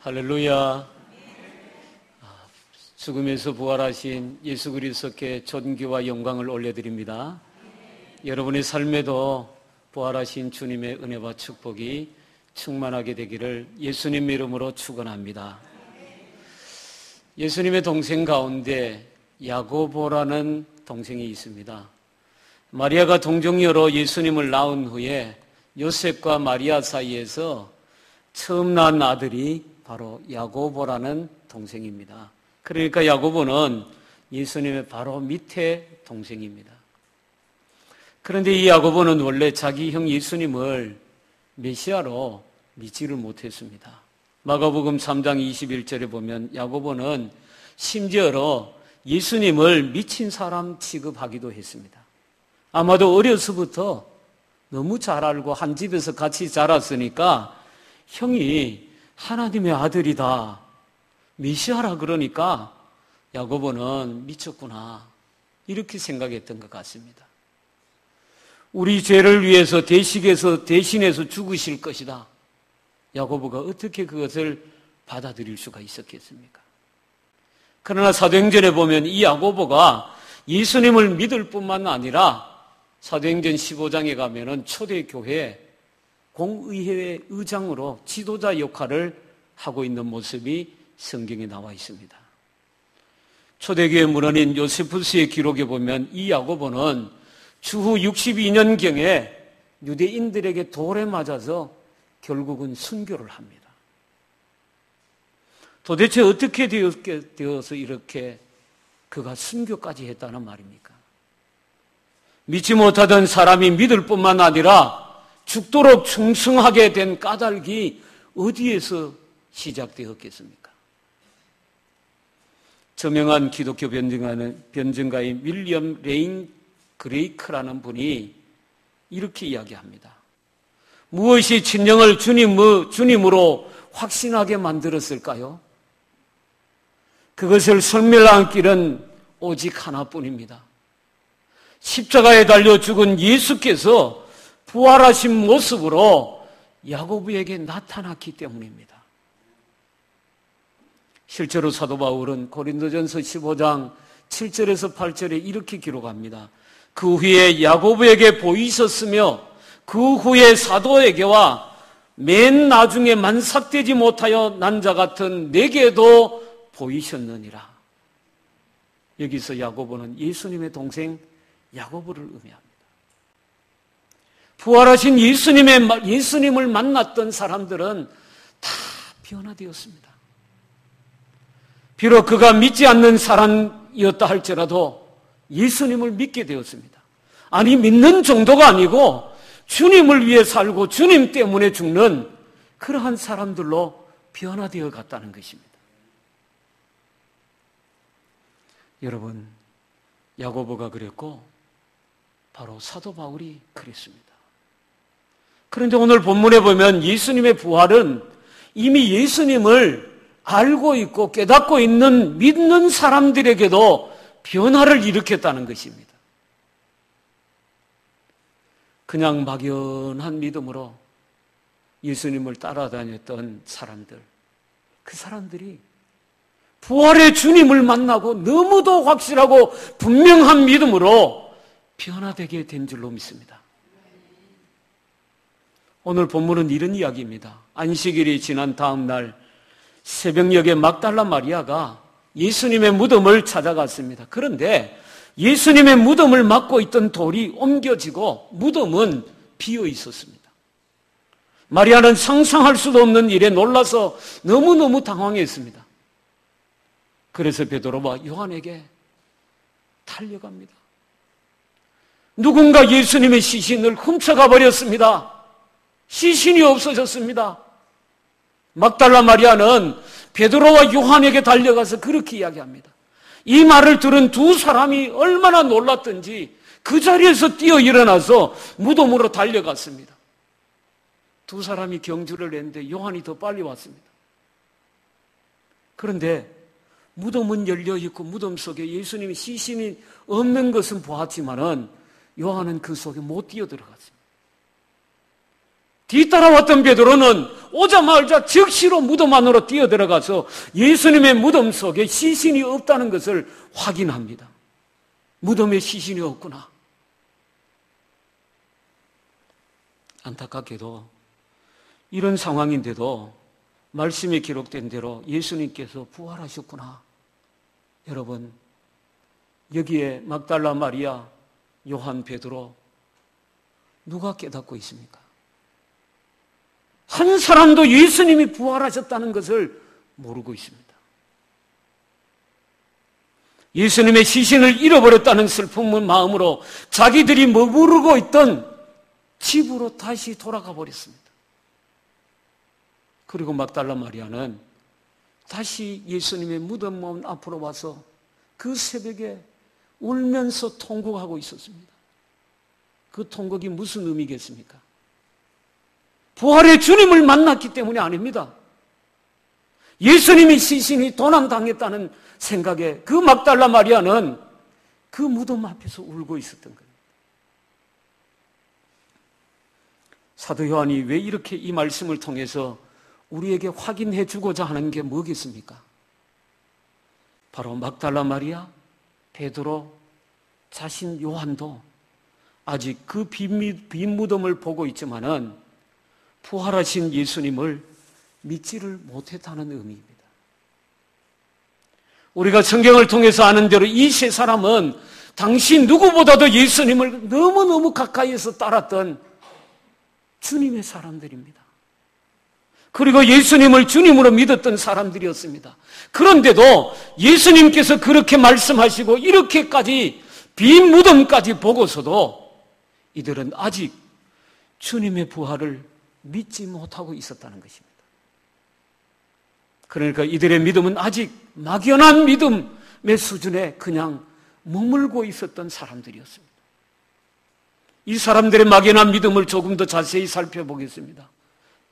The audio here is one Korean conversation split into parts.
할렐루야. 죽음에서 부활하신 예수 그리스도께 존귀와 영광을 올려드립니다. 여러분의 삶에도 부활하신 주님의 은혜와 축복이 충만하게 되기를 예수님 이름으로 축원합니다. 예수님의 동생 가운데 야고보라는 동생이 있습니다. 마리아가 동정녀로 예수님을 낳은 후에 요셉과 마리아 사이에서 처음 낳은 아들이 바로 야고보라는 동생입니다. 그러니까 야고보는 예수님의 바로 밑에 동생입니다. 그런데 이 야고보는 원래 자기 형 예수님을 메시아로 믿지를 못했습니다. 마가복음 3장 21절에 보면 야고보는 심지어로 예수님을 미친 사람 취급하기도 했습니다. 아마도 어려서부터 너무 잘 알고 한 집에서 같이 자랐으니까 형이 하나님의 아들이다, 메시아라 그러니까 야고보는 미쳤구나 이렇게 생각했던 것 같습니다. 우리 죄를 위해서 대신해서 죽으실 것이다. 야고보가 어떻게 그것을 받아들일 수가 있었겠습니까? 그러나 사도행전에 보면 이 야고보가 예수님을 믿을 뿐만 아니라 사도행전 15장에 가면은 초대교회 공의회 의장으로 지도자 역할을 하고 있는 모습이 성경에 나와 있습니다. 초대교회 문헌인 요세푸스의 기록에 보면 이 야고보는 주후 62년경에 유대인들에게 돌에 맞아서 결국은 순교를 합니다. 도대체 어떻게 되어서 이렇게 그가 순교까지 했다는 말입니까? 믿지 못하던 사람이 믿을 뿐만 아니라 죽도록 충성하게 된 까닭이 어디에서 시작되었겠습니까? 저명한 기독교 변증가인 윌리엄 레인 그레이크라는 분이 이렇게 이야기합니다. 무엇이 친정을 주님으로 확신하게 만들었을까요? 그것을 설명할 길은 오직 하나뿐입니다. 십자가에 달려 죽은 예수께서 부활하신 모습으로 야고보에게 나타났기 때문입니다. 실제로 사도 바울은 고린도전서 15장 7절에서 8절에 이렇게 기록합니다. 그 후에 야고보에게 보이셨으며 그 후에 사도에게와 맨 나중에 만삭되지 못하여 난 자 같은 내게도 보이셨느니라. 여기서 야고보는 예수님의 동생 야고보를 의미합니다. 부활하신 예수님을 만났던 사람들은 다 변화되었습니다. 비록 그가 믿지 않는 사람이었다 할지라도 예수님을 믿게 되었습니다. 아니, 믿는 정도가 아니고 주님을 위해 살고 주님 때문에 죽는 그러한 사람들로 변화되어 갔다는 것입니다. 여러분, 야고보가 그랬고 바로 사도 바울이 그랬습니다. 그런데 오늘 본문에 보면 예수님의 부활은 이미 예수님을 알고 있고 깨닫고 있는 믿는 사람들에게도 변화를 일으켰다는 것입니다. 그냥 막연한 믿음으로 예수님을 따라다녔던 사람들, 그 사람들이 부활의 주님을 만나고 너무도 확실하고 분명한 믿음으로 변화되게 된 줄로 믿습니다. 오늘 본문은 이런 이야기입니다. 안식일이 지난 다음 날 새벽녘에 막달라 마리아가 예수님의 무덤을 찾아갔습니다. 그런데 예수님의 무덤을 막고 있던 돌이 옮겨지고 무덤은 비어 있었습니다. 마리아는 상상할 수도 없는 일에 놀라서 너무너무 당황했습니다. 그래서 베드로와 요한에게 달려갑니다. 누군가 예수님의 시신을 훔쳐가 버렸습니다. 시신이 없어졌습니다. 막달라 마리아는 베드로와 요한에게 달려가서 그렇게 이야기합니다. 이 말을 들은 두 사람이 얼마나 놀랐던지 그 자리에서 뛰어 일어나서 무덤으로 달려갔습니다. 두 사람이 경주를 했는데 요한이 더 빨리 왔습니다. 그런데 무덤은 열려있고 무덤 속에 예수님의 시신이 없는 것은 보았지만은 요한은 그 속에 못 뛰어들어갔습니다. 뒤따라왔던 베드로는 오자마자 즉시로 무덤 안으로 뛰어들어가서 예수님의 무덤 속에 시신이 없다는 것을 확인합니다. 무덤에 시신이 없구나. 안타깝게도 이런 상황인데도 말씀에 기록된 대로 예수님께서 부활하셨구나. 여러분, 여기에 막달라 마리아, 요한, 베드로 누가 깨닫고 있습니까? 한 사람도 예수님이 부활하셨다는 것을 모르고 있습니다. 예수님의 시신을 잃어버렸다는 슬픔의 마음으로 자기들이 머무르고 있던 집으로 다시 돌아가 버렸습니다. 그리고 막달라 마리아는 다시 예수님의 무덤 앞으로 와서 그 새벽에 울면서 통곡하고 있었습니다. 그 통곡이 무슨 의미겠습니까? 부활의 주님을 만났기 때문이 아닙니다. 예수님이 시신이 도난당했다는 생각에 그 막달라 마리아는 그 무덤 앞에서 울고 있었던 거예요. 사도 요한이 왜 이렇게 이 말씀을 통해서 우리에게 확인해 주고자 하는 게 뭐겠습니까? 바로 막달라 마리아, 베드로, 자신 요한도 아직 그 빈 무덤을 보고 있지만은 부활하신 예수님을 믿지를 못했다는 의미입니다. 우리가 성경을 통해서 아는 대로 이 세 사람은 당시 누구보다도 예수님을 너무너무 가까이에서 따랐던 주님의 사람들입니다. 그리고 예수님을 주님으로 믿었던 사람들이었습니다. 그런데도 예수님께서 그렇게 말씀하시고 이렇게까지 빈 무덤까지 보고서도 이들은 아직 주님의 부활을 믿지 못하고 있었다는 것입니다. 그러니까 이들의 믿음은 아직 막연한 믿음의 수준에 그냥 머물고 있었던 사람들이었습니다. 이 사람들의 막연한 믿음을 조금 더 자세히 살펴보겠습니다.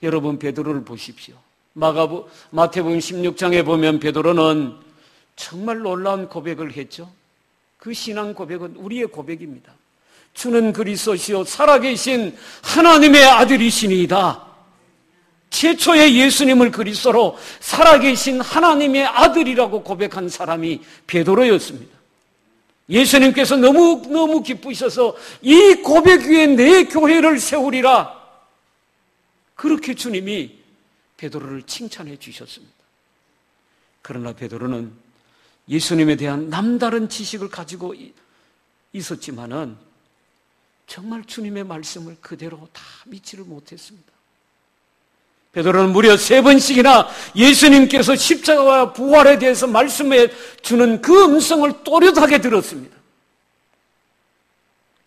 여러분, 베드로를 보십시오. 마태복음 16장에 보면 베드로는 정말 놀라운 고백을 했죠. 그 신앙 고백은 우리의 고백입니다. 주는 그리스도시요 살아계신 하나님의 아들이시니이다. 최초의 예수님을 그리스도로 살아계신 하나님의 아들이라고 고백한 사람이 베드로였습니다. 예수님께서 너무 기쁘셔서 이 고백 위에 내 교회를 세우리라. 그렇게 주님이 베드로를 칭찬해 주셨습니다. 그러나 베드로는 예수님에 대한 남다른 지식을 가지고 있었지만은 정말 주님의 말씀을 그대로 다 믿지를 못했습니다. 베드로는 무려 3번씩이나 예수님께서 십자가와 부활에 대해서 말씀해 주는 그 음성을 또렷하게 들었습니다.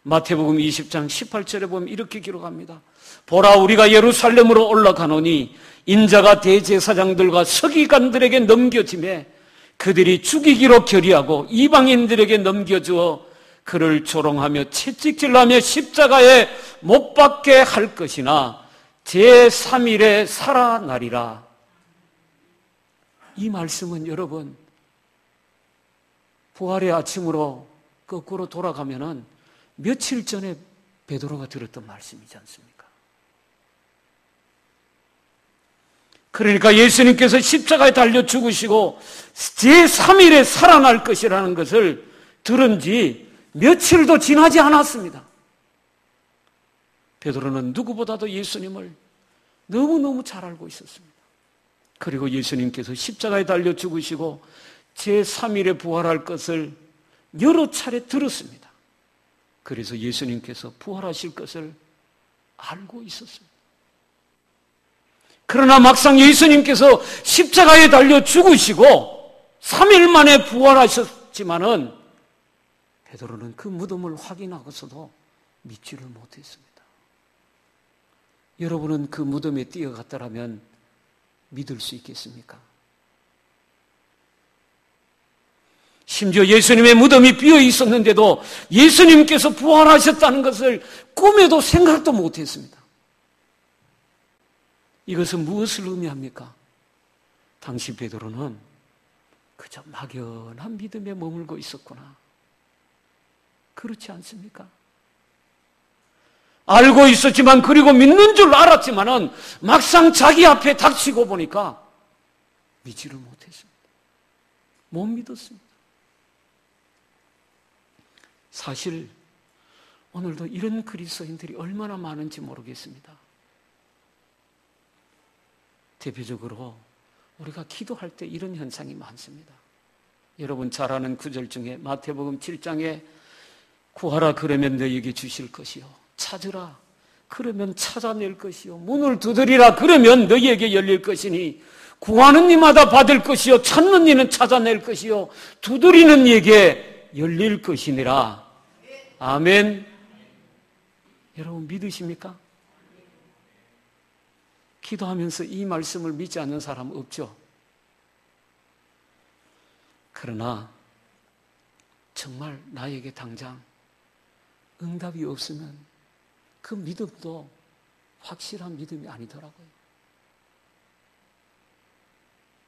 마태복음 20장 18절에 보면 이렇게 기록합니다. 보라, 우리가 예루살렘으로 올라가노니 인자가 대제사장들과 서기관들에게 넘겨짐에 그들이 죽이기로 결의하고 이방인들에게 넘겨주어 그를 조롱하며 채찍질하며 십자가에 못 박게 할 것이나 제3일에 살아나리라. 이 말씀은 여러분, 부활의 아침으로 거꾸로 돌아가면은 며칠 전에 베드로가 들었던 말씀이지 않습니까? 그러니까 예수님께서 십자가에 달려 죽으시고 제3일에 살아날 것이라는 것을 들은 지 며칠도 지나지 않았습니다. 베드로는 누구보다도 예수님을 너무너무 잘 알고 있었습니다. 그리고 예수님께서 십자가에 달려 죽으시고 제3일에 부활할 것을 여러 차례 들었습니다. 그래서 예수님께서 부활하실 것을 알고 있었습니다. 그러나 막상 예수님께서 십자가에 달려 죽으시고 3일 만에 부활하셨지만은 베드로는 그 무덤을 확인하고서도 믿지를 못했습니다. 여러분은 그 무덤에 뛰어갔더라면 믿을 수 있겠습니까? 심지어 예수님의 무덤이 비어 있었는데도 예수님께서 부활하셨다는 것을 꿈에도 생각도 못했습니다. 이것은 무엇을 의미합니까? 당시 베드로는 그저 막연한 믿음에 머물고 있었구나. 그렇지 않습니까? 알고 있었지만 그리고 믿는 줄 알았지만은 막상 자기 앞에 닥치고 보니까 믿지를 못했습니다. 못 믿었습니다. 사실 오늘도 이런 그리스도인들이 얼마나 많은지 모르겠습니다. 대표적으로 우리가 기도할 때 이런 현상이 많습니다. 여러분 잘 아는 구절 중에 마태복음 7장에 구하라 그러면 너에게 주실 것이요 찾으라 그러면 찾아낼 것이요 문을 두드리라 그러면 너희에게 열릴 것이니 구하는 이마다 받을 것이요 찾는 이는 찾아낼 것이요 두드리는 이에게 열릴 것이니라. 아멘. 여러분 믿으십니까? 기도하면서 이 말씀을 믿지 않는 사람 없죠? 그러나 정말 나에게 당장 응답이 없으면 그 믿음도 확실한 믿음이 아니더라고요.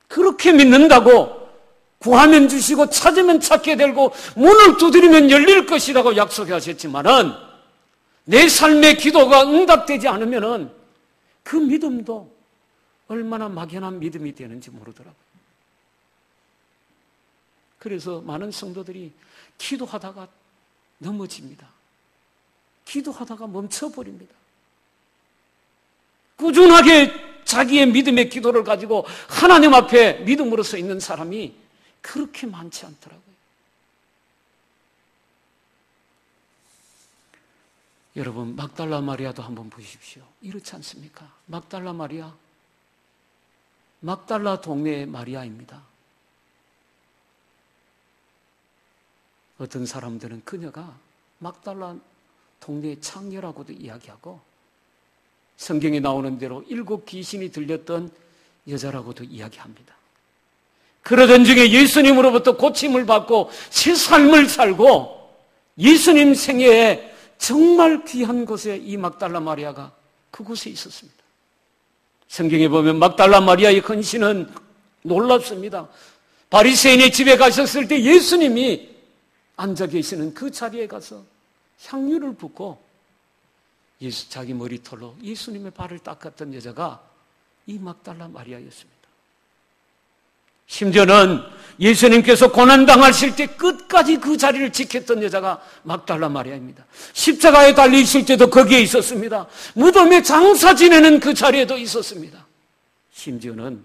그렇게 믿는다고 구하면 주시고 찾으면 찾게 되고 문을 두드리면 열릴 것이라고 약속하셨지만은 내 삶의 기도가 응답되지 않으면은 그 믿음도 얼마나 막연한 믿음이 되는지 모르더라고요. 그래서 많은 성도들이 기도하다가 넘어집니다. 기도하다가 멈춰버립니다. 꾸준하게 자기의 믿음의 기도를 가지고 하나님 앞에 믿음으로 서 있는 사람이 그렇게 많지 않더라고요. 여러분 막달라 마리아도 한번 보십시오. 이렇지 않습니까? 막달라 마리아, 막달라 동네의 마리아입니다. 어떤 사람들은 그녀가 막달라 동네의 창녀라고도 이야기하고 성경에 나오는 대로 7 귀신이 들렸던 여자라고도 이야기합니다. 그러던 중에 예수님으로부터 고침을 받고 새 삶을 살고 예수님 생애에 정말 귀한 곳에 이 막달라 마리아가 그곳에 있었습니다. 성경에 보면 막달라 마리아의 헌신은 놀랍습니다. 바리새인의 집에 가셨을 때 예수님이 앉아 계시는 그 자리에 가서 향유를 붓고 자기 머리털로 예수님의 발을 닦았던 여자가 이 막달라 마리아였습니다. 심지어는 예수님께서 고난당하실 때 끝까지 그 자리를 지켰던 여자가 막달라 마리아입니다. 십자가에 달리실 때도 거기에 있었습니다. 무덤에 장사 지내는 그 자리에도 있었습니다. 심지어는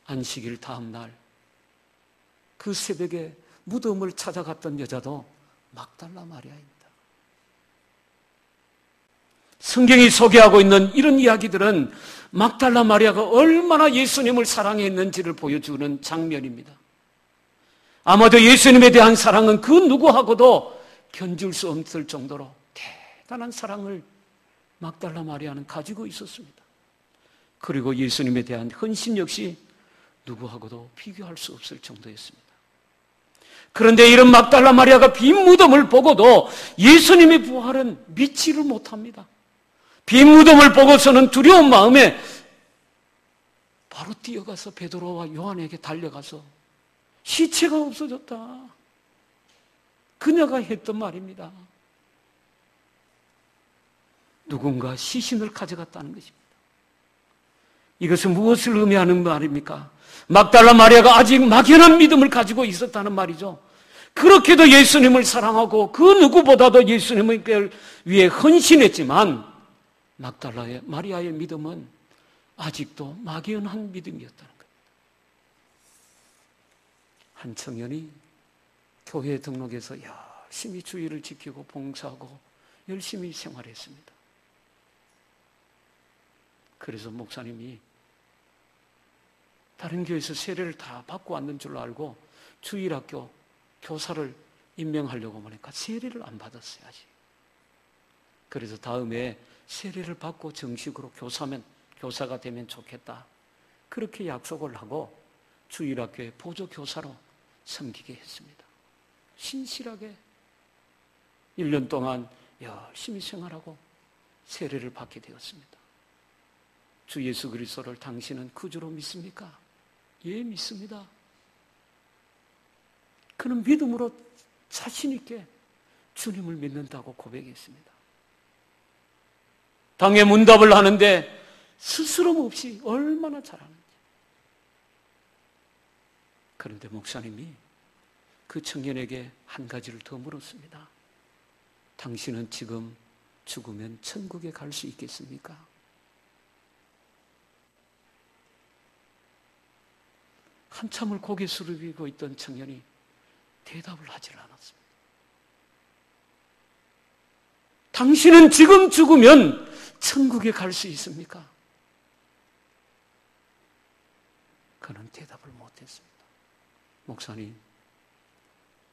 안식일 다음 날 그 새벽에 무덤을 찾아갔던 여자도 막달라 마리아입니다. 성경이 소개하고 있는 이런 이야기들은 막달라 마리아가 얼마나 예수님을 사랑했는지를 보여주는 장면입니다. 아마도 예수님에 대한 사랑은 그 누구하고도 견줄 수 없을 정도로 대단한 사랑을 막달라 마리아는 가지고 있었습니다. 그리고 예수님에 대한 헌신 역시 누구하고도 비교할 수 없을 정도였습니다. 그런데 이런 막달라 마리아가 빈 무덤을 보고도 예수님의 부활은 믿지를 못합니다. 빈 무덤을 보고서는 두려운 마음에 바로 뛰어가서 베드로와 요한에게 달려가서 시체가 없어졌다. 그녀가 했던 말입니다. 누군가 시신을 가져갔다는 것입니다. 이것은 무엇을 의미하는 말입니까? 막달라 마리아가 아직 막연한 믿음을 가지고 있었다는 말이죠. 그렇게도 예수님을 사랑하고 그 누구보다도 예수님을 위해 헌신했지만 막달라 마리아의 믿음은 아직도 막연한 믿음이었다는 거예요. 한 청년이 교회에 등록해서 열심히 주의를 지키고 봉사하고 열심히 생활했습니다. 그래서 목사님이 다른 교회에서 세례를 다 받고 왔는 줄 알고 주일학교 교사를 임명하려고 보니까 세례를 안 받았어요, 아직. 그래서 다음에 세례를 받고 정식으로 교사가 되면 좋겠다. 그렇게 약속을 하고 주일학교의 보조교사로 섬기게 했습니다. 신실하게 1년 동안 열심히 생활하고 세례를 받게 되었습니다. 주 예수 그리스도를 당신은 구주로 믿습니까? 예, 믿습니다. 그는 믿음으로 자신 있게 주님을 믿는다고 고백했습니다. 당의 문답을 하는데 스스럼 없이 얼마나 잘하는지. 그런데 목사님이 그 청년에게 한 가지를 더 물었습니다. 당신은 지금 죽으면 천국에 갈 수 있겠습니까? 한참을 고개 숙이고 있던 청년이 대답을 하질 않았습니다. 당신은 지금 죽으면 천국에 갈 수 있습니까? 그는 대답을 못했습니다. 목사님,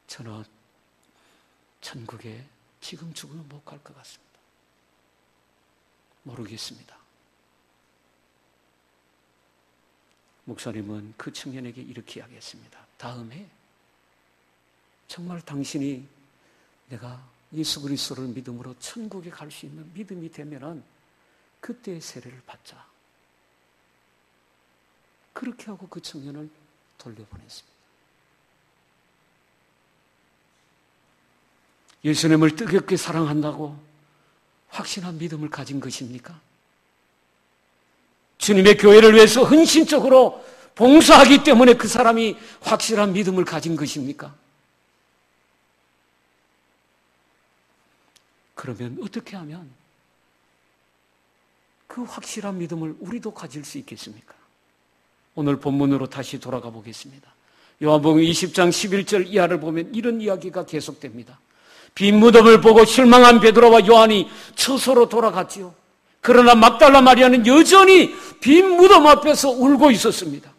저는 천국에 지금 죽으면 못 갈 것 같습니다. 모르겠습니다. 목사님은 그 청년에게 이렇게 이야기했습니다. 다음에 정말 당신이 내가 예수 그리스도를 믿음으로 천국에 갈 수 있는 믿음이 되면은 그때 세례를 받자. 그렇게 하고 그 청년을 돌려보냈습니다. 예수님을 뜨겁게 사랑한다고 확신한 믿음을 가진 것입니까? 주님의 교회를 위해서 헌신적으로 봉사하기 때문에 그 사람이 확실한 믿음을 가진 것입니까? 그러면 어떻게 하면 그 확실한 믿음을 우리도 가질 수 있겠습니까? 오늘 본문으로 다시 돌아가 보겠습니다. 요한복음 20장 11절 이하를 보면 이런 이야기가 계속됩니다. 빈 무덤을 보고 실망한 베드로와 요한이 처소로 돌아갔지요. 그러나 막달라 마리아는 여전히 빈 무덤 앞에서 울고 있었습니다.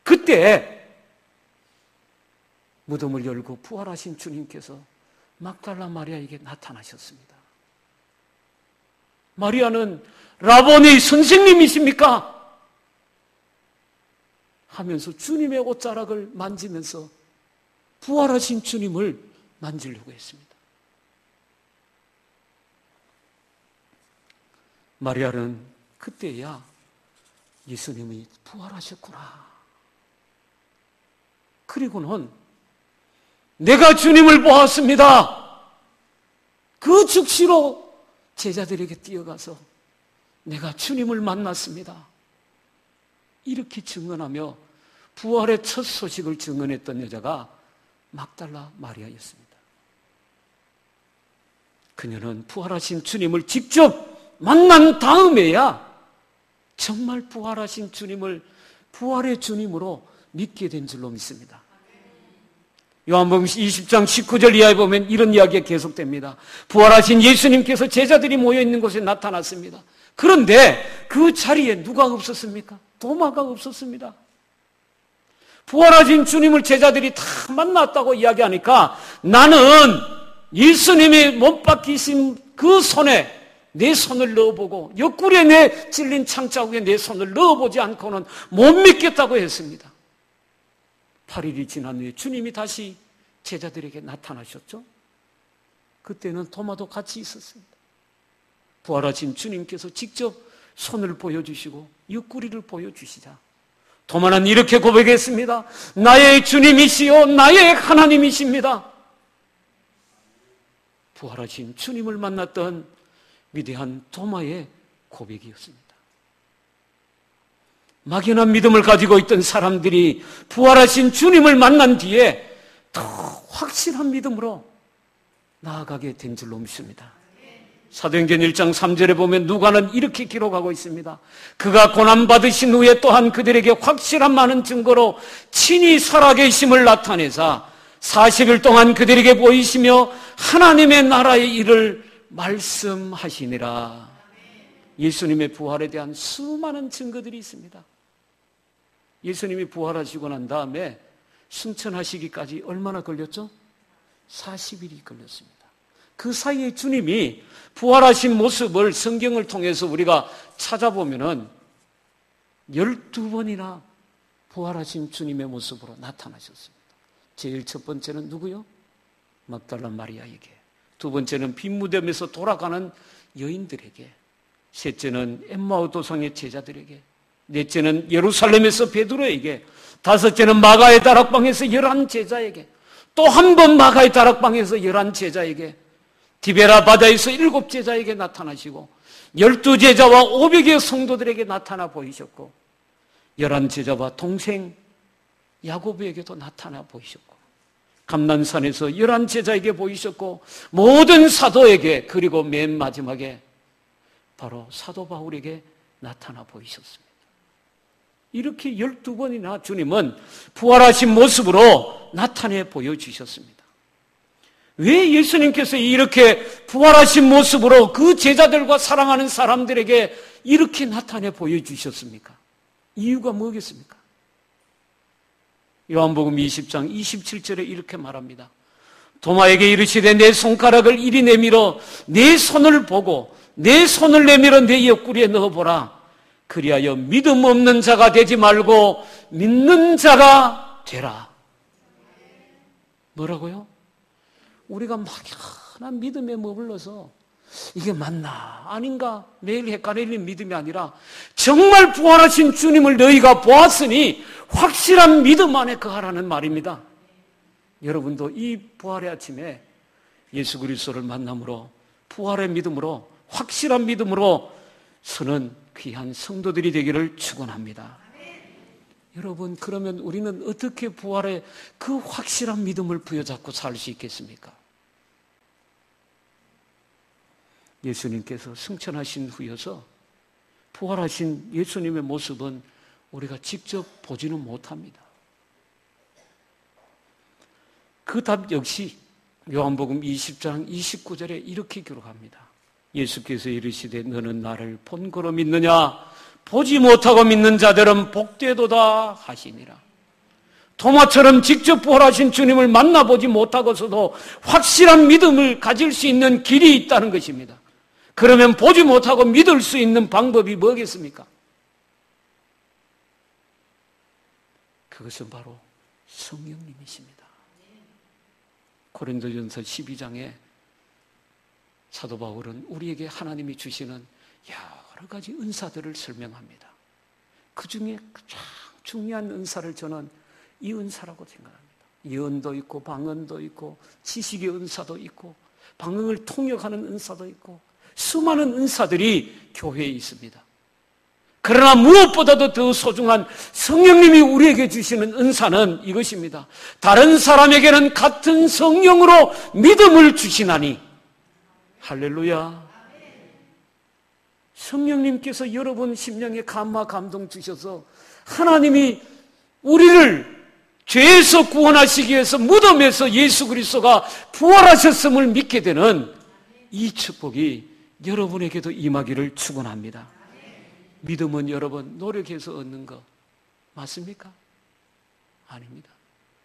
그때 무덤을 열고 부활하신 주님께서 막달라 마리아에게 나타나셨습니다. 마리아는 라보니 선생님이십니까? 하면서 주님의 옷자락을 만지면서 부활하신 주님을 만지려고 했습니다. 마리아는 그때야 예수님이 부활하셨구나. 그리고는 내가 주님을 보았습니다. 그 즉시로 제자들에게 뛰어가서 내가 주님을 만났습니다. 이렇게 증언하며 부활의 첫 소식을 증언했던 여자가 막달라 마리아였습니다. 그녀는 부활하신 주님을 직접 만난 다음에야 정말 부활하신 주님을 부활의 주님으로 믿게 된 줄로 믿습니다. 요한복음 20장 19절 이하에 보면 이런 이야기가 계속됩니다. 부활하신 예수님께서 제자들이 모여있는 곳에 나타났습니다. 그런데 그 자리에 누가 없었습니까? 도마가 없었습니다. 부활하신 주님을 제자들이 다 만났다고 이야기하니까 나는 예수님이 못 박히신 그 손에 내 손을 넣어보고 옆구리에 내 찔린 창자국에 내 손을 넣어보지 않고는 못 믿겠다고 했습니다. 8일이 지난 후에 주님이 다시 제자들에게 나타나셨죠. 그때는 도마도 같이 있었습니다. 부활하신 주님께서 직접 손을 보여주시고 옆구리를 보여주시자 도마는 이렇게 고백했습니다. 나의 주님이시요 나의 하나님이십니다. 부활하신 주님을 만났던 위대한 도마의 고백이었습니다. 막연한 믿음을 가지고 있던 사람들이 부활하신 주님을 만난 뒤에 더 확실한 믿음으로 나아가게 된 줄로 믿습니다. 사도행전 1장 3절에 보면 누가는 이렇게 기록하고 있습니다. 그가 고난받으신 후에 또한 그들에게 확실한 많은 증거로 친히 살아계심을 나타내사 40일 동안 그들에게 보이시며 하나님의 나라의 일을 말씀하시니라. 예수님의 부활에 대한 수많은 증거들이 있습니다. 예수님이 부활하시고 난 다음에 승천하시기까지 얼마나 걸렸죠? 40일이 걸렸습니다. 그 사이에 주님이 부활하신 모습을 성경을 통해서 우리가 찾아보면은 12번이나 부활하신 주님의 모습으로 나타나셨습니다. 제일 첫 번째는 누구요? 막달라 마리아에게. 두 번째는 빈 무덤에서 돌아가는 여인들에게. 셋째는 엠마오 도성의 제자들에게. 넷째는 예루살렘에서 베드로에게. 다섯째는 마가의 다락방에서 11 제자에게. 또 한 번 마가의 다락방에서 11 제자에게. 디베라 바다에서 7 제자에게 나타나시고 12제자와 500의 성도들에게 나타나 보이셨고 11제자와 동생 야고보에게도 나타나 보이셨고 감난산에서 11제자에게 보이셨고 모든 사도에게 그리고 맨 마지막에 바로 사도 바울에게 나타나 보이셨습니다. 이렇게 12번이나 주님은 부활하신 모습으로 나타내 보여주셨습니다. 왜 예수님께서 이렇게 부활하신 모습으로 그 제자들과 사랑하는 사람들에게 이렇게 나타내 보여주셨습니까? 이유가 뭐겠습니까? 요한복음 20장 27절에 이렇게 말합니다. 도마에게 이르시되 내 손가락을 이리 내밀어 내 손을 보고 내 손을 내밀어 내 옆구리에 넣어보라. 그리하여 믿음 없는 자가 되지 말고 믿는 자가 되라. 뭐라고요? 우리가 막연한 믿음에 머물러서 이게 맞나 아닌가 매일 헷갈리는 믿음이 아니라 정말 부활하신 주님을 너희가 보았으니 확실한 믿음 안에 거하라는 말입니다. 여러분도 이 부활의 아침에 예수 그리스도를 만남으로 부활의 믿음으로 확실한 믿음으로 서는 귀한 성도들이 되기를 축원합니다. 여러분, 그러면 우리는 어떻게 부활의 그 확실한 믿음을 부여잡고 살 수 있겠습니까? 예수님께서 승천하신 후여서 부활하신 예수님의 모습은 우리가 직접 보지는 못합니다. 그 답 역시 요한복음 20장 29절에 이렇게 기록합니다. 예수께서 이르시되 너는 나를 본거로 믿느냐? 보지 못하고 믿는 자들은 복되도다 하시니라. 도마처럼 직접 부활하신 주님을 만나보지 못하고서도 확실한 믿음을 가질 수 있는 길이 있다는 것입니다. 그러면 보지 못하고 믿을 수 있는 방법이 뭐겠습니까? 그것은 바로 성령님이십니다. 고린도전서 12장에 사도 바울은 우리에게 하나님이 주시는 여러 가지 은사들을 설명합니다. 그 중에 가장 중요한 은사를 저는 이 은사라고 생각합니다. 예언도 있고 방언도 있고 지식의 은사도 있고 방언을 통역하는 은사도 있고 수많은 은사들이 교회에 있습니다. 그러나 무엇보다도 더 소중한 성령님이 우리에게 주시는 은사는 이것입니다. 다른 사람에게는 같은 성령으로 믿음을 주시나니. 할렐루야. 성령님께서 여러분 심령에 감화 감동 주셔서 하나님이 우리를 죄에서 구원하시기 위해서 무덤에서 예수 그리스도가 부활하셨음을 믿게 되는 이 축복이 여러분에게도 임하기를 축원합니다. 믿음은 여러분 노력해서 얻는 거 맞습니까? 아닙니다.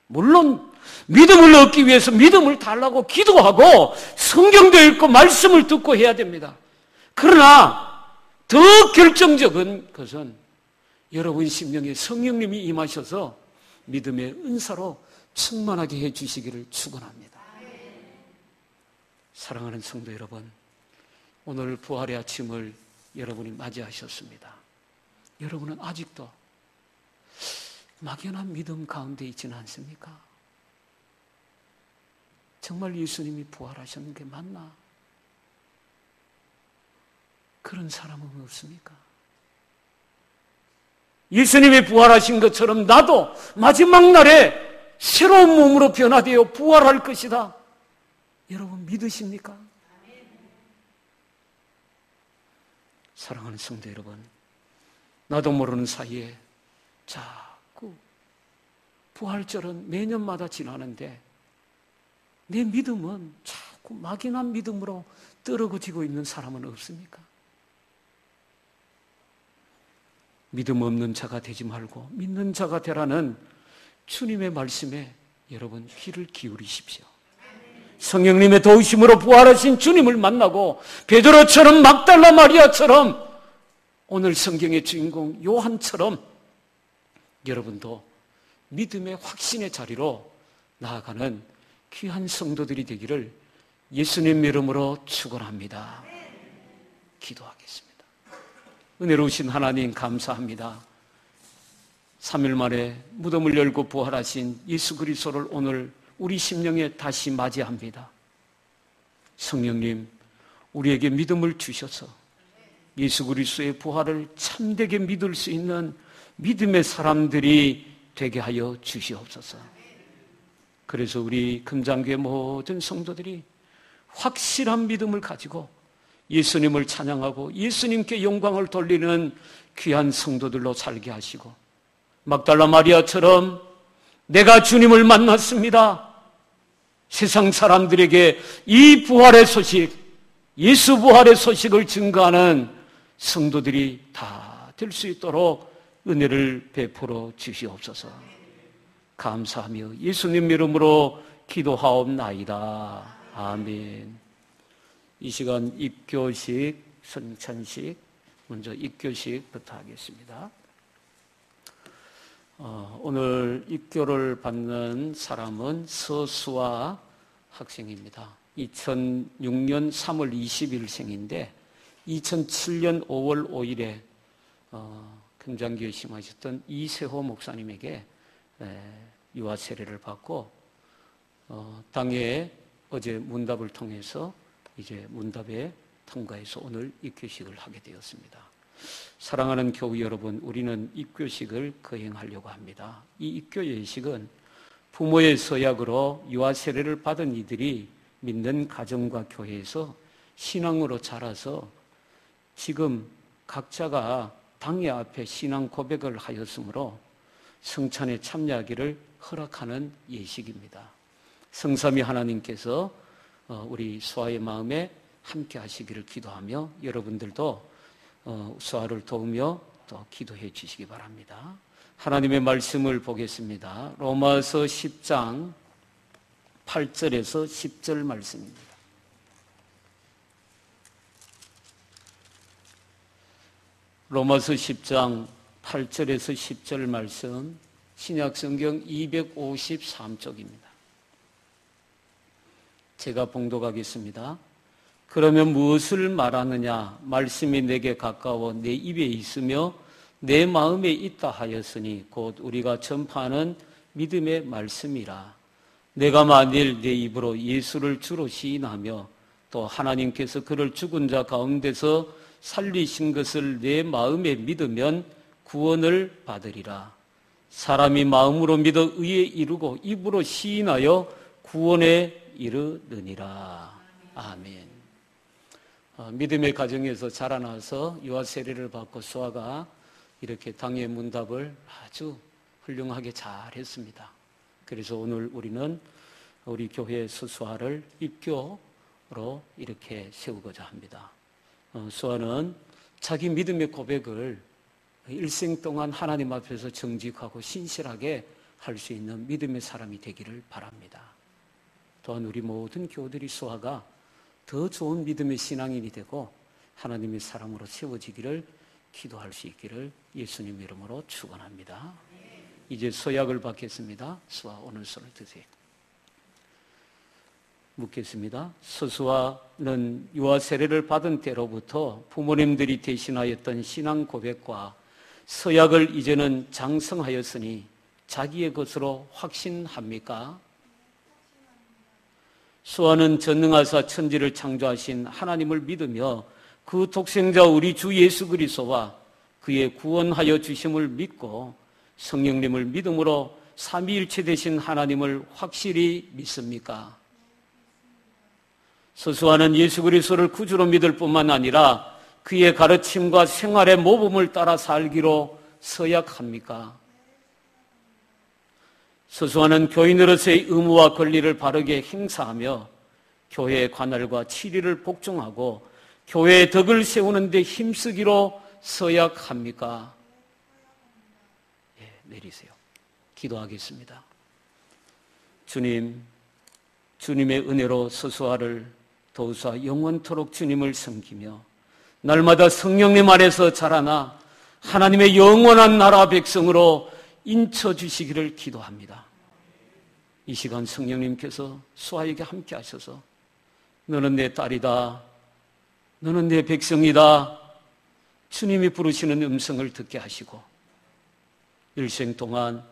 물론 믿음을 얻기 위해서 믿음을 달라고 기도하고 성경도 읽고 말씀을 듣고 해야 됩니다. 그러나 더 결정적인 것은 여러분 심령에 성령님이 임하셔서 믿음의 은사로 충만하게 해주시기를 축원합니다. 사랑하는 성도 여러분, 오늘 부활의 아침을 여러분이 맞이하셨습니다. 여러분은 아직도 막연한 믿음 가운데 있지는 않습니까? 정말 예수님이 부활하셨는 게 맞나? 그런 사람은 없습니까? 예수님이 부활하신 것처럼 나도 마지막 날에 새로운 몸으로 변화되어 부활할 것이다. 여러분 믿으십니까? 사랑하는 성도 여러분, 나도 모르는 사이에 자꾸 부활절은 매년마다 지나는데 내 믿음은 자꾸 막연한 믿음으로 떨어지고 있는 사람은 없습니까? 믿음 없는 자가 되지 말고 믿는 자가 되라는 주님의 말씀에 여러분 귀를 기울이십시오. 성령님의 도우심으로 부활하신 주님을 만나고 베드로처럼 막달라 마리아처럼 오늘 성경의 주인공 요한처럼 여러분도 믿음의 확신의 자리로 나아가는 귀한 성도들이 되기를 예수님 이름으로 축원합니다. 기도하겠습니다. 은혜로우신 하나님 감사합니다. 3일 만에 무덤을 열고 부활하신 예수 그리스도를 오늘 우리 심령에 다시 맞이합니다. 성령님, 우리에게 믿음을 주셔서 예수 그리스도의 부활을 참되게 믿을 수 있는 믿음의 사람들이 되게 하여 주시옵소서. 그래서 우리 금장교회 모든 성도들이 확실한 믿음을 가지고 예수님을 찬양하고 예수님께 영광을 돌리는 귀한 성도들로 살게 하시고, 막달라 마리아처럼 내가 주님을 만났습니다, 세상 사람들에게 이 부활의 소식, 예수 부활의 소식을 증거하는 성도들이 다 될 수 있도록 은혜를 베풀어 주시옵소서. 감사하며 예수님 이름으로 기도하옵나이다. 아멘. 이 시간 입교식, 성찬식, 먼저 입교식부터 하겠습니다. 오늘 입교를 받는 사람은 서수아 학생입니다. 2006년 3월 20일생인데 2007년 5월 5일에 금장교회 심하셨던 이세호 목사님에게 유아 세례를 받고 당에 어제 문답을 통해서 이제 문답에 통과해서 오늘 입교식을 하게 되었습니다. 사랑하는 교우 여러분, 우리는 입교식을 거행하려고 합니다. 이 입교 예식은 부모의 서약으로 유아 세례를 받은 이들이 믿는 가정과 교회에서 신앙으로 자라서 지금 각자가 당회 앞에 신앙 고백을 하였으므로 성찬에 참여하기를 허락하는 예식입니다. 성삼위 하나님께서 우리 수아의 마음에 함께 하시기를 기도하며 여러분들도 수아를 도우며 또 기도해 주시기 바랍니다. 하나님의 말씀을 보겠습니다. 로마서 10장 8절에서 10절 말씀입니다. 로마서 10장 8절에서 10절 말씀, 신약성경 253쪽입니다. 제가 봉독하겠습니다. 그러면 무엇을 말하느냐? 말씀이 내게 가까워 내 입에 있으며 내 마음에 있다 하였으니 곧 우리가 전파하는 믿음의 말씀이라. 내가 만일 내 입으로 예수를 주로 시인하며 또 하나님께서 그를 죽은 자 가운데서 살리신 것을 내 마음에 믿으면 구원을 받으리라. 사람이 마음으로 믿어 의에 이르고 입으로 시인하여 구원에 이르느니라. 아멘. 믿음의 가정에서 자라나서 유아 세례를 받고 수아가 이렇게 당의 문답을 아주 훌륭하게 잘했습니다. 그래서 오늘 우리는 우리 교회 수아를 입교로 이렇게 세우고자 합니다. 수아는 자기 믿음의 고백을 일생 동안 하나님 앞에서 정직하고 신실하게 할 수 있는 믿음의 사람이 되기를 바랍니다. 또한 우리 모든 교우들이 수아가 더 좋은 믿음의 신앙인이 되고 하나님의 사람으로 세워지기를 기도할 수 있기를 예수님 이름으로 축원합니다. 이제 서약을 받겠습니다. 수아 오늘 손을 드세요. 묻겠습니다. 서수아는 유아 세례를 받은 때로부터 부모님들이 대신하였던 신앙 고백과 서약을 이제는 장성하였으니 자기의 것으로 확신합니까? 수아는 전능하사 천지를 창조하신 하나님을 믿으며 그 독생자 우리 주 예수 그리스도와 그의 구원하여 주심을 믿고 성령님을 믿음으로 삼위일체 되신 하나님을 확실히 믿습니까? 서수아는 예수 그리스도를 구주로 믿을 뿐만 아니라 그의 가르침과 생활의 모범을 따라 살기로 서약합니까? 서수아는 교인으로서의 의무와 권리를 바르게 행사하며 교회의 관할과 치리를 복종하고 교회의 덕을 세우는 데 힘쓰기로 서약합니까? 내리세요. 기도하겠습니다. 주님, 주님의 은혜로 서수아를 도우사 영원토록 주님을 섬기며 날마다 성령님 아래서 자라나 하나님의 영원한 나라 백성으로 인쳐주시기를 기도합니다. 이 시간 성령님께서 수아에게 함께 하셔서 너는 내 딸이다, 너는 내 백성이다, 주님이 부르시는 음성을 듣게 하시고 일생 동안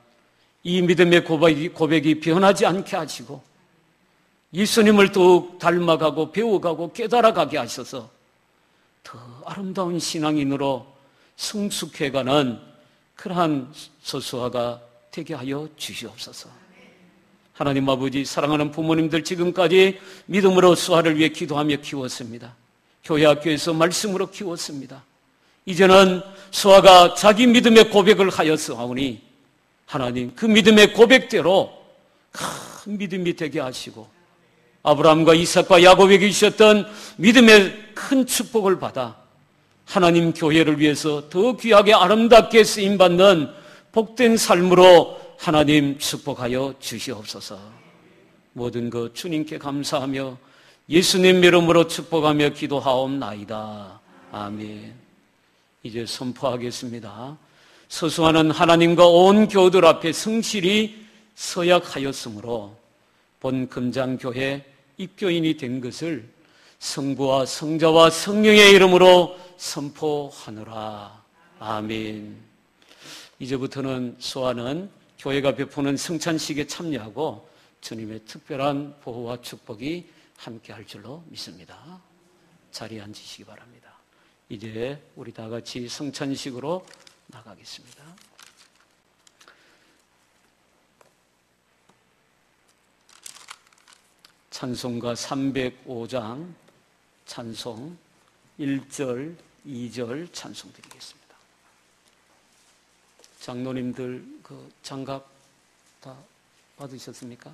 이 믿음의 고백이 변하지 않게 하시고 예수님을 더욱 닮아가고 배워가고 깨달아가게 하셔서 더 아름다운 신앙인으로 성숙해가는 그러한 소수아가 되게 하여 주시옵소서. 하나님 아버지, 사랑하는 부모님들 지금까지 믿음으로 수아를 위해 기도하며 키웠습니다. 교회 학교에서 말씀으로 키웠습니다. 이제는 수아가 자기 믿음의 고백을 하였사오니 하나님 그 믿음의 고백대로 큰 믿음이 되게 하시고 아브라함과 이삭과 야곱에게 주셨던 믿음의 큰 축복을 받아 하나님 교회를 위해서 더 귀하게 아름답게 쓰임받는 복된 삶으로 하나님 축복하여 주시옵소서. 모든 것 주님께 감사하며 예수님 이름으로 축복하며 기도하옵나이다. 아멘. 이제 선포하겠습니다. 서수아는 하나님과 온 교우들 앞에 성실히 서약하였으므로 본 금장교회 입교인이 된 것을 성부와 성자와 성령의 이름으로 선포하노라. 아멘. 이제부터는 수아는 교회가 베푸는 성찬식에 참여하고 주님의 특별한 보호와 축복이 함께할 줄로 믿습니다. 자리에 앉으시기 바랍니다. 이제 우리 다 같이 성찬식으로 나가겠습니다. 찬송가 305장 찬송 1절, 2절 찬송 드리겠습니다. 장로님들 그 장갑 다 받으셨습니까?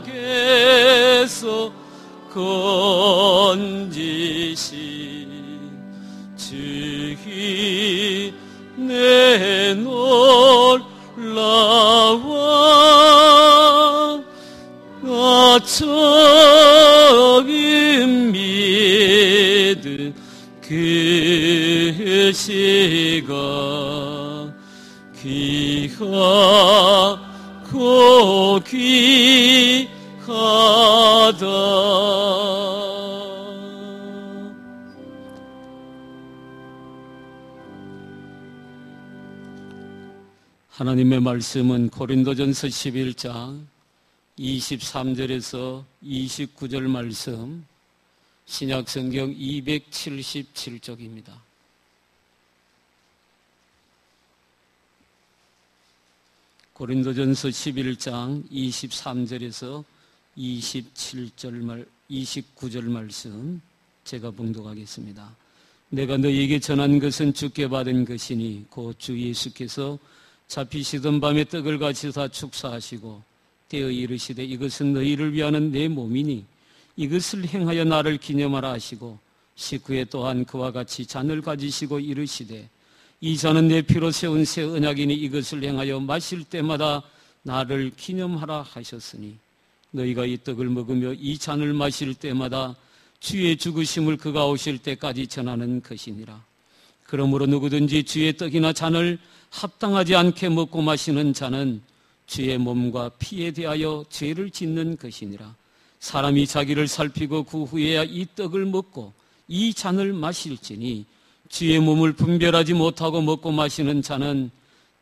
인죄각에서 건지신 주기 내 놀라와 처음 믿은 그 시간 귀하고 귀하다. 하나님의 말씀은 고린도전서 11장 23절에서 29절 말씀, 신약성경 277쪽입니다. 고린도전서 11장 23절에서 29절 말씀 제가 봉독하겠습니다. 내가 너희에게 전한 것은 주께 받은 것이니 곧 주 예수께서 잡히시던 밤에 떡을 가지사 축사하시고 되어 이르시되 이것은 너희를 위하는 내 몸이니 이것을 행하여 나를 기념하라 하시고 식후에 또한 그와 같이 잔을 가지시고 이르시되 이 잔은 내 피로 세운 새 언약이니 이것을 행하여 마실 때마다 나를 기념하라 하셨으니 너희가 이 떡을 먹으며 이 잔을 마실 때마다 주의 죽으심을 그가 오실 때까지 전하는 것이니라. 그러므로 누구든지 주의 떡이나 잔을 합당하지 않게 먹고 마시는 자는 주의 몸과 피에 대하여 죄를 짓는 것이니라. 사람이 자기를 살피고 그 후에야 이 떡을 먹고 이 잔을 마실지니 주의 몸을 분별하지 못하고 먹고 마시는 자는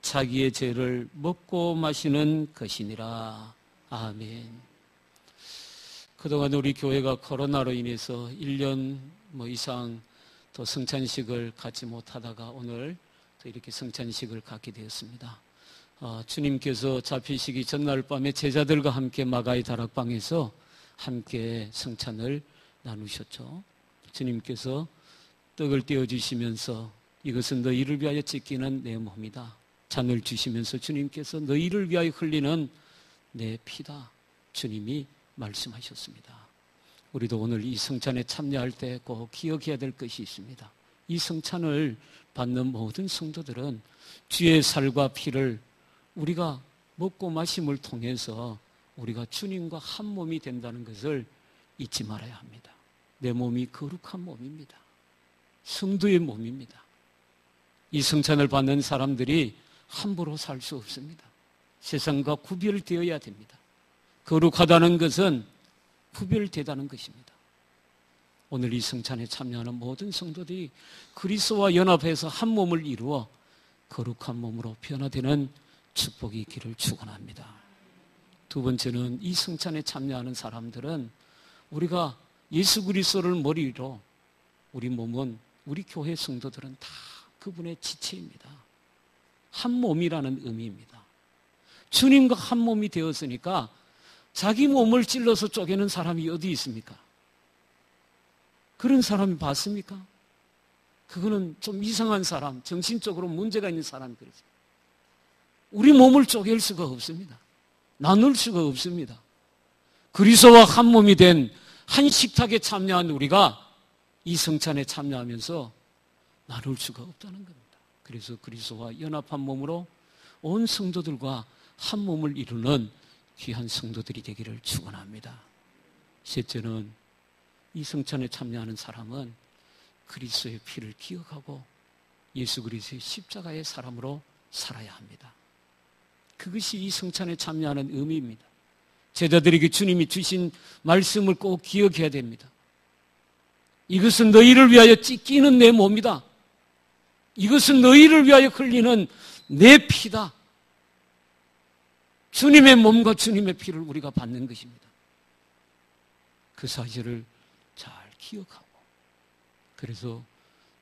자기의 죄를 먹고 마시는 것이니라. 아멘. 그동안 우리 교회가 코로나로 인해서 1년 이상 더 성찬식을 갖지 못하다가 오늘 또 이렇게 성찬식을 갖게 되었습니다. 주님께서 잡히시기 전날 밤에 제자들과 함께 마가의 다락방에서 함께 성찬을 나누셨죠. 주님께서 떡을 떼어주시면서 이것은 너희를 위하여 찢기는 내 몸이다. 잔을 주시면서 주님께서 너희를 위하여 흘리는 내 피다. 주님이 말씀하셨습니다. 우리도 오늘 이 성찬에 참여할 때 꼭 기억해야 될 것이 있습니다. 이 성찬을 받는 모든 성도들은 주의 살과 피를 우리가 먹고 마심을 통해서 우리가 주님과 한 몸이 된다는 것을 잊지 말아야 합니다. 내 몸이 거룩한 몸입니다. 성도의 몸입니다. 이 성찬을 받는 사람들이 함부로 살 수 없습니다. 세상과 구별되어야 됩니다. 거룩하다는 것은 구별되다는 것입니다. 오늘 이 성찬에 참여하는 모든 성도들이 그리스도와 연합해서 한 몸을 이루어 거룩한 몸으로 변화되는 축복이 있기를 축원합니다. 두 번째는 이 성찬에 참여하는 사람들은 우리가 예수 그리스도를 머리로 우리 몸은 우리 교회 성도들은 다 그분의 지체입니다. 한 몸이라는 의미입니다. 주님과 한 몸이 되었으니까 자기 몸을 찔러서 쪼개는 사람이 어디 있습니까? 그런 사람이 봤습니까? 그거는 좀 이상한 사람, 정신적으로 문제가 있는 사람이 그렇습니다. 우리 몸을 쪼갤 수가 없습니다. 나눌 수가 없습니다. 그리스도와 한 몸이 된 한 식탁에 참여한 우리가 이 성찬에 참여하면서 나눌 수가 없다는 겁니다. 그래서 그리스도와 연합한 몸으로 온 성도들과 한 몸을 이루는 귀한 성도들이 되기를 축원합니다. 셋째는 이 성찬에 참여하는 사람은 그리스도의 피를 기억하고 예수 그리스도의 십자가의 사람으로 살아야 합니다. 그것이 이 성찬에 참여하는 의미입니다. 제자들에게 주님이 주신 말씀을 꼭 기억해야 됩니다. 이것은 너희를 위하여 찢기는 내 몸이다. 이것은 너희를 위하여 흘리는 내 피다. 주님의 몸과 주님의 피를 우리가 받는 것입니다. 그 사실을 잘 기억하고, 그래서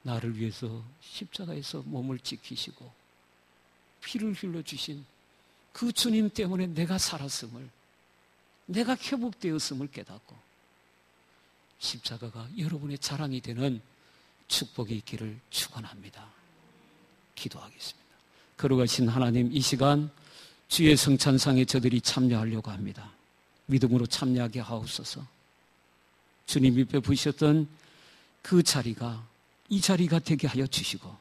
나를 위해서 십자가에서 몸을 지키시고 피를 흘려주신 그 주님 때문에 내가 살았음을, 내가 회복되었음을 깨닫고 십자가가 여러분의 자랑이 되는 축복이 있기를 축원합니다. 기도하겠습니다. 거룩하신 하나님, 이 시간 주의 성찬상에 저들이 참여하려고 합니다. 믿음으로 참여하게 하옵소서. 주님이 베푸셨던 그 자리가 이 자리가 되게 하여 주시고,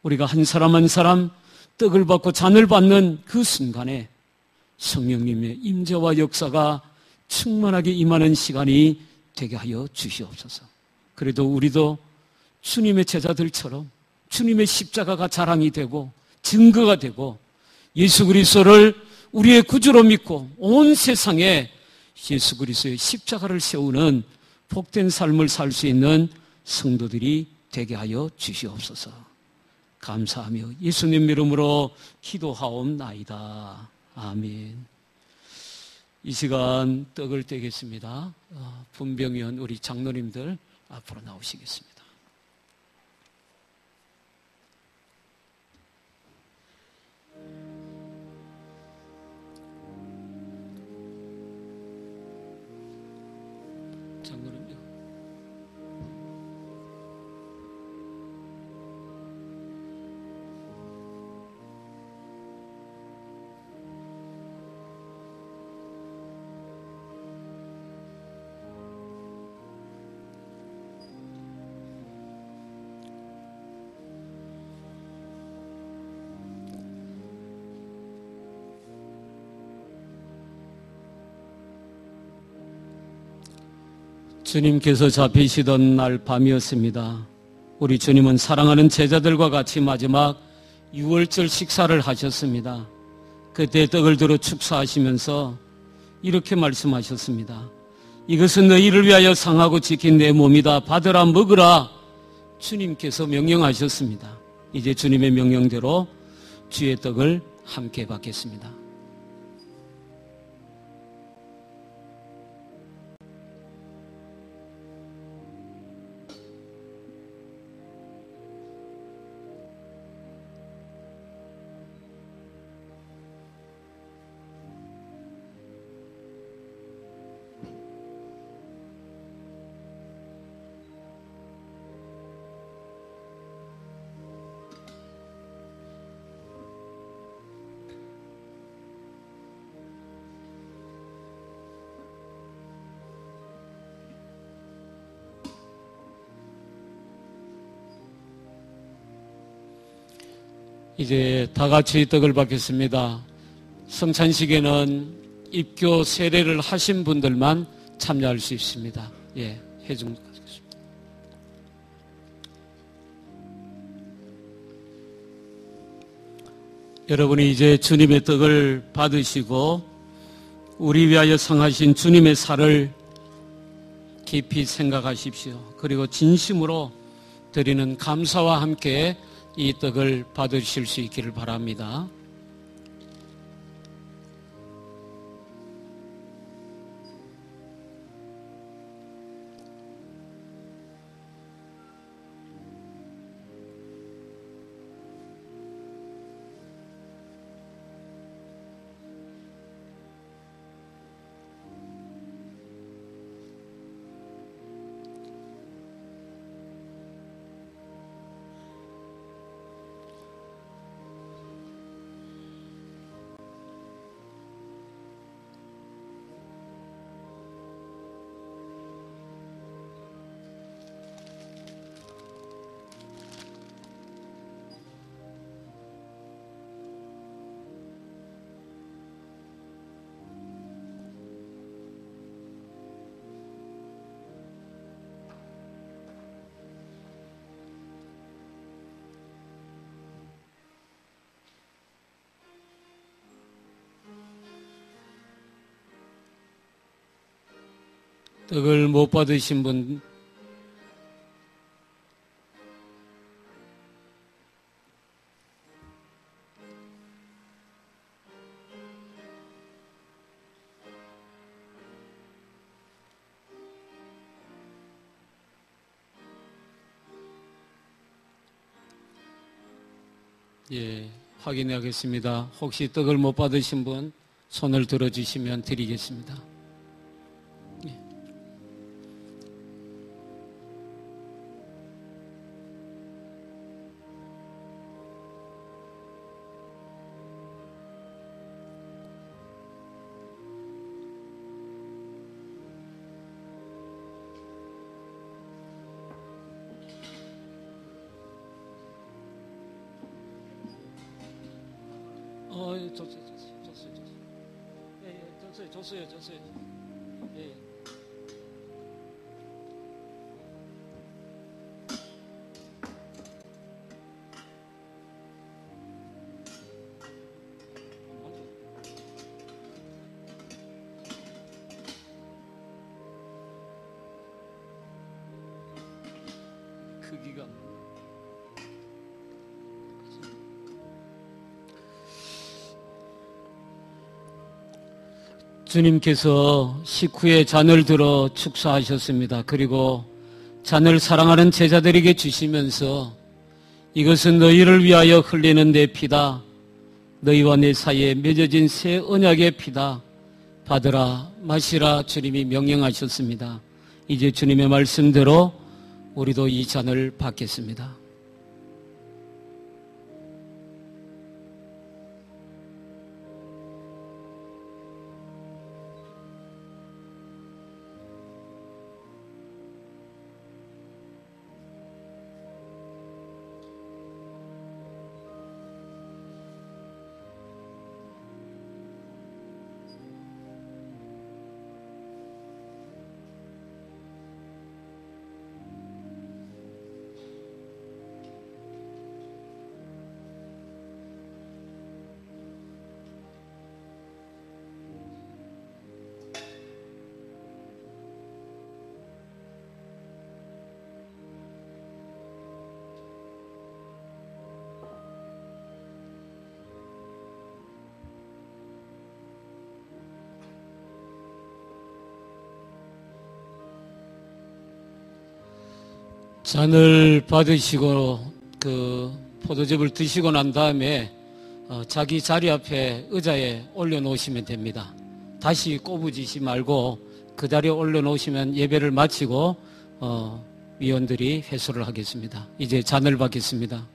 우리가 한 사람 한 사람 떡을 받고 잔을 받는 그 순간에 성령님의 임재와 역사가 충만하게 임하는 시간이 되게 하여 주시옵소서. 그래도 우리도 주님의 제자들처럼 주님의 십자가가 자랑이 되고 증거가 되고 예수 그리스도를 우리의 구주로 믿고 온 세상에 예수 그리스도의 십자가를 세우는 복된 삶을 살 수 있는 성도들이 되게 하여 주시옵소서. 감사하며 예수님 이름으로 기도하옵나이다. 아멘. 이 시간 떡을 떼겠습니다. 분병위원 우리 장로님들 앞으로 나오시겠습니다. 장로님요. 주님께서 잡히시던 날 밤이었습니다. 우리 주님은 사랑하는 제자들과 같이 마지막 유월절 식사를 하셨습니다. 그때 떡을 들어 축사하시면서 이렇게 말씀하셨습니다. 이것은 너희를 위하여 상하고 지킨 내 몸이다. 받으라 먹으라. 주님께서 명령하셨습니다. 이제 주님의 명령대로 주의 떡을 함께 받겠습니다. 이제 다 같이 떡을 받겠습니다. 성찬식에는 입교 세례를 하신 분들만 참여할 수 있습니다. 예, 해중 가겠습니다. 여러분이 이제 주님의 떡을 받으시고 우리 위하여 상하신 주님의 살을 깊이 생각하십시오. 그리고 진심으로 드리는 감사와 함께 이 떡을 받으실 수 있기를 바랍니다. 떡을 못 받으신 분, 예, 확인하겠습니다. 혹시 떡을 못 받으신 분 손을 들어주시면 드리겠습니다. 예. 줬어요. 예. 크기가 주님께서 식후에 잔을 들어 축사하셨습니다. 그리고 잔을 사랑하는 제자들에게 주시면서 이것은 너희를 위하여 흘리는 내 피다. 너희와 내 사이에 맺어진 새 언약의 피다. 받으라 마시라 주님이 명령하셨습니다. 이제 주님의 말씀대로 우리도 이 잔을 받겠습니다. 잔을 받으시고 그 포도즙을 드시고 난 다음에 자기 자리 앞에 의자에 올려놓으시면 됩니다. 다시 꼬부지지 말고 그 자리에 올려놓으시면 예배를 마치고 위원들이 회수를 하겠습니다. 이제 잔을 받겠습니다.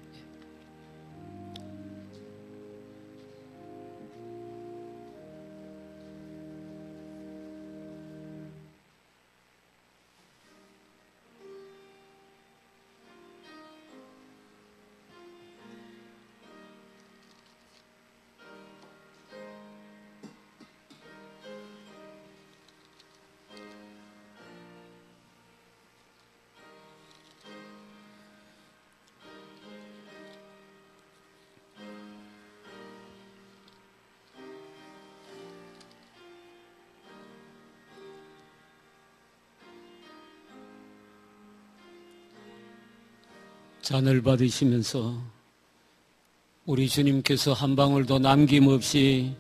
잔을 받으시면서 우리 주님께서 한 방울도 남김없이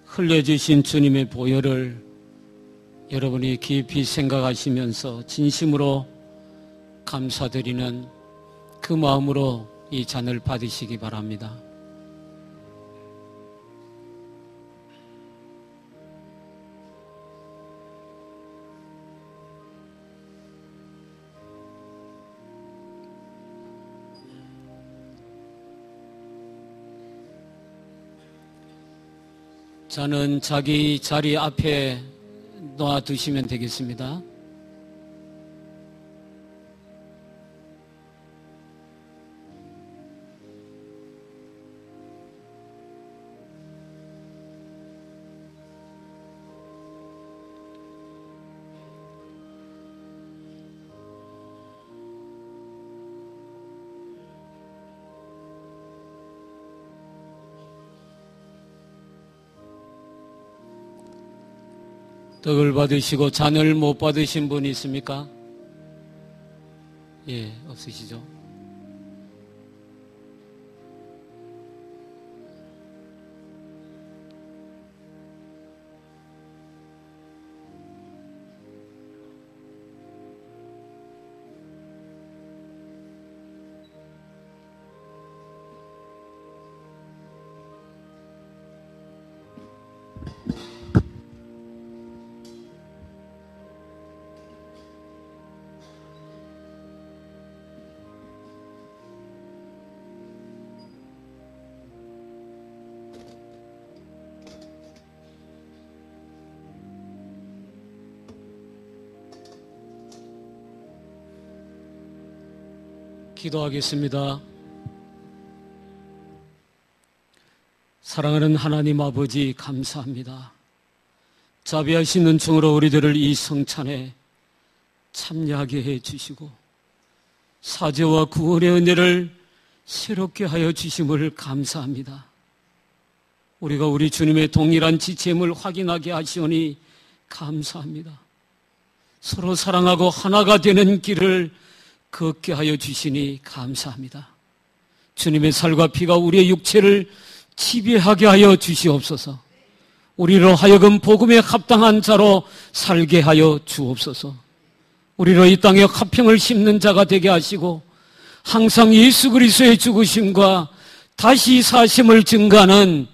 흘려주신 주님의 보혈을 여러분이 깊이 생각하시면서 진심으로 감사드리는 그 마음으로 이 잔을 받으시기 바랍니다. 잔은 자기 자리 앞에 놓아두시면 되겠습니다. 떡을 받으시고 잔을 못 받으신 분이 있습니까? 예, 없으시죠? 기도하겠습니다. 사랑하는 하나님 아버지 감사합니다. 자비하신 은총으로 우리들을 이 성찬에 참여하게 해주시고 사죄와 구원의 은혜를 새롭게 하여 주심을 감사합니다. 우리가 우리 주님의 동일한 지체임을 확인하게 하시오니 감사합니다. 서로 사랑하고 하나가 되는 길을 걷게 하여 주시니 감사합니다. 주님의 살과 피가 우리의 육체를 지배하게 하여 주시옵소서. 우리로 하여금 복음에 합당한 자로 살게 하여 주옵소서. 우리로 이 땅에 화평을 심는 자가 되게 하시고 항상 예수 그리스도의 죽으심과 다시 사심을 증가하는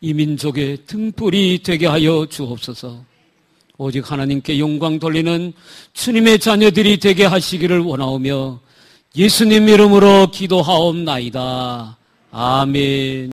이 민족의 등불이 되게 하여 주옵소서. 오직 하나님께 영광 돌리는 주님의 자녀들이 되게 하시기를 원하오며 예수님 이름으로 기도하옵나이다. 아멘.